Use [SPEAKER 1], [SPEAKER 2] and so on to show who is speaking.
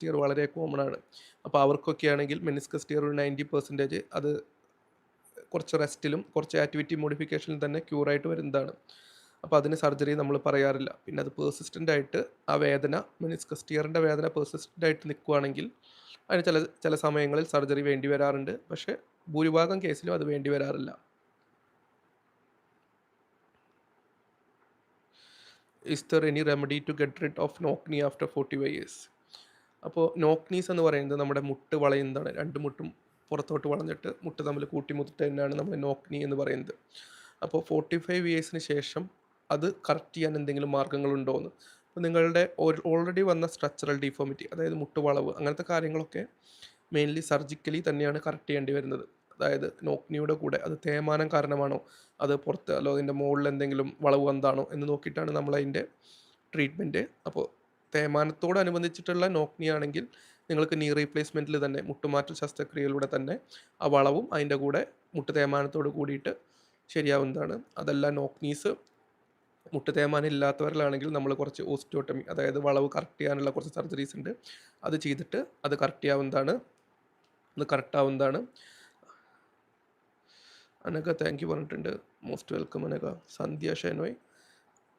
[SPEAKER 1] Tear വളരെ common ആണ്. അപ്പോൾ അവർക്കൊക്കെ ആണെങ്കിൽ മെനിസ്കസ് ടിയർ ഒരു 90% അത് കുറച്ച് റെസ്റ്റിലും കുറച്ച് ആക്ടിവിറ്റി മോഡിഫിക്കേഷനിലും തന്നെ ക്യൂറായിട്ട് വരുന്നതാണ്. അപ്പോൾ അതിന് സർജറി നമ്മൾ പറയാറില്ല. പിന്നെ അത് പെർസിസ്റ്റൻ്റ് ആയിട്ട് ആ വേദന മെനിസ്കസ് ടിയറിൻ്റെ വേദന പെർസിസ്റ്റൻ്റ് ആയിട്ട് നിൽക്കുകയാണെങ്കിൽ അതിന് ചില ചില സമയങ്ങളിൽ സർജറി വേണ്ടി വരാറുണ്ട്. പക്ഷേ ഭൂരിഭാഗം കേസിലും അത് വേണ്ടി വരാറില്ല. Is there any remedy to get rid of knock knee after 45 years? അപ്പോൾ നോക്ക് നീസ് എന്ന് പറയുന്നത് നമ്മുടെ മുട്ട് വളയുന്നതാണ്. 2 മുട്ടും പുറത്തോട്ട് വളഞ്ഞിട്ട് മുട്ട് തമ്മിൽ കൂട്ടിമുട്ടിട്ട് തന്നെയാണ് നമ്മൾ നോക്ക് നീ എന്ന് പറയുന്നത്. അപ്പോൾ 45 ഇയേഴ്സിന് ശേഷം അത് കറക്റ്റ് ചെയ്യാൻ എന്തെങ്കിലും മാർഗ്ഗങ്ങളുണ്ടോ എന്ന്. അപ്പോൾ നിങ്ങളുടെ ഓൾറെഡി വന്ന സ്ട്രക്ചറൽ ഡിഫോമിറ്റി, അതായത് മുട്ട് വളവ് അങ്ങനത്തെ കാര്യങ്ങളൊക്കെ മെയിൻലി സർജിക്കലി തന്നെയാണ് കറക്റ്റ് ചെയ്യേണ്ടി വരുന്നത്. അതായത് നോക്ക് നീയുടെ കൂടെ അത് തേയ്മാനം കാരണമാണോ, അത് പുറത്ത് അല്ലോ അതിൻ്റെ മുകളിൽ എന്തെങ്കിലും വളവ് വന്നതാണോ എന്ന് നോക്കിയിട്ടാണ് നമ്മളതിൻ്റെ ട്രീറ്റ്മെൻറ്റ്. അപ്പോൾ തേയ്മാനത്തോടനുബന്ധിച്ചിട്ടുള്ള നോക്ക് നീ ആണെങ്കിൽ നിങ്ങൾക്ക് നീ റീപ്ലേസ്മെൻറ്റിൽ തന്നെ മുട്ടുമാറ്റൽ ശസ്ത്രക്രിയയിലൂടെ തന്നെ ആ വളവും അതിൻ്റെ കൂടെ മുട്ട് തേയ്മാനത്തോട് കൂടിയിട്ട് ശരിയാവുന്നതാണ്. അതല്ല നോക്ക് നീസ് മുട്ട് തേയ്മാനം ഇല്ലാത്തവരിലാണെങ്കിൽ നമ്മൾ കുറച്ച് ഓസ്റ്റിയോട്ടമി, അതായത് വളവ് കറക്റ്റ് ചെയ്യാനുള്ള കുറച്ച് സർജറീസ് ഉണ്ട്. അത് ചെയ്തിട്ട് അത് കറക്റ്റ് ചെയ്യാവുന്നതാണ്. അത് കറക്റ്റ് ആവുന്നതാണ്. അനഘ താങ്ക് യു പറഞ്ഞിട്ടുണ്ട്. Most welcome Anagha. സന്ധ്യ ഷെനോയ്